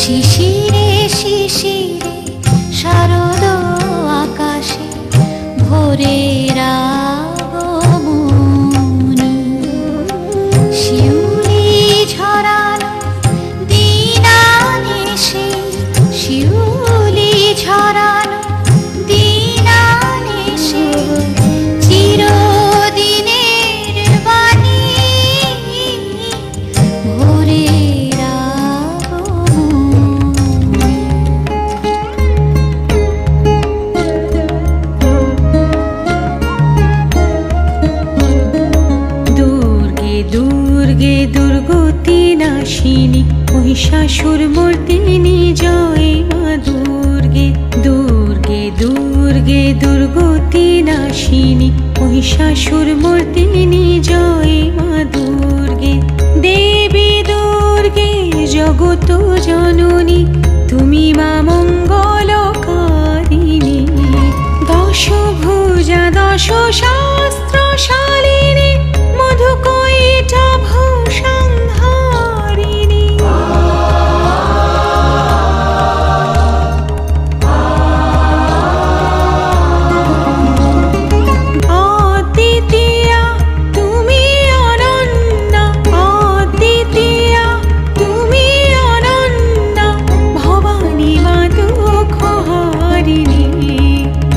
শিশিরে শিশিরে শারদ আকাশে ভোরের আগমনী, শিউলি ঝরানো দিনানিশে, শিউলি ঝরানো দিনানিশে চিরদিনের বাণী ভোরের আগমনী। দুর্গে দুর্গে দুর্গতি নাশিনী মহিষাসুর মর্দিনী জয় মা দুর্গে। দুর্গে দুর্গে দুর্গতি নাশিনী মহিষাসুর মর্দিনী জয় মা দুর্গে। দেবী দুর্গে জগত জননী তুমি মা মঙ্গলকারিণী। দশভুজা দশ শাস্ত্রশালিনী মধুকৈটভ সংহারিণী। অদ্বিতীয়া তুমি অনন্যা, অদ্বিতীয়া তুমি অনন্যা, ভবানী মা দুঃখহারিণী।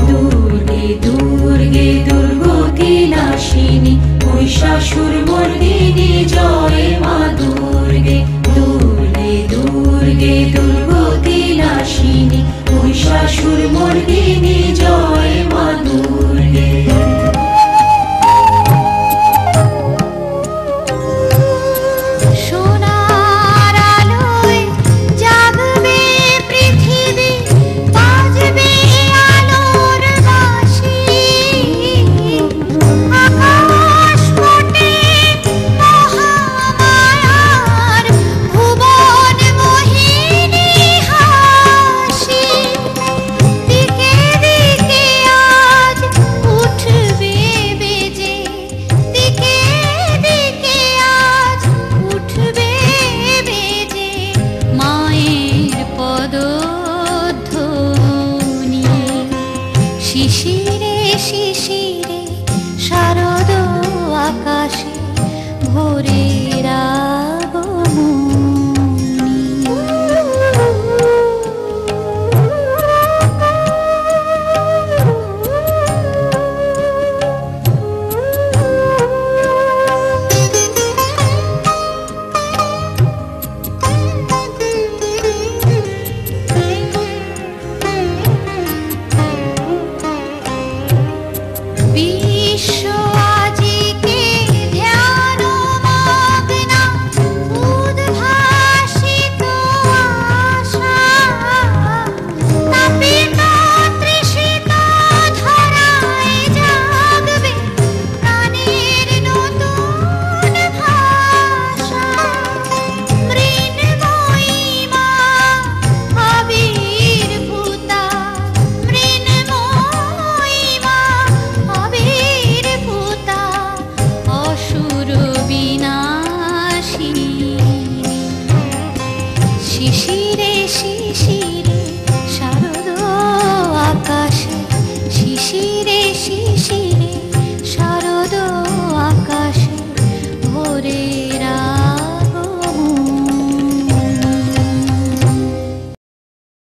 দুর্গে দুর্গে দুর্গতি নাশিনী মহিষাসুর মর্দিনী জয় মা দুর্গে। দুর্গে দুর্গে দুর্গতি নাশিনী মহিষাসুর মর্দিনী জয় মা দুর্গে। সোনার আলোয় জাগবে পৃথিবী, বাজবে আলোর বাঁশি। আকাশ ফোটে মহামায়ার ভুবন মোহিনী হাসি। দিকে দিকে আজ উঠবে বেজে, দিকে দিকে আজ উঠবে বেজে মায়ের পদধ্বনি। শিশিরে শিশিরে শারদ আকাশে ভোরের আগমনী। বিশ্ব আজিকে ধ্যান মগ্না, উদ্ভাসিত আশা। তাপিত তৃষিত ধরায় জাগবে প্রাণের নতুন ভাষা। মৃন্ময়ী মা আবির্ভূতা, মৃন্ময়ী মা আবির্ভূতা, অসুর বিনাশিনী। শিশিরে শিশিরে শারদ আকাশে, শিশিরে শিশিরে শারদ আকাশে ভোরে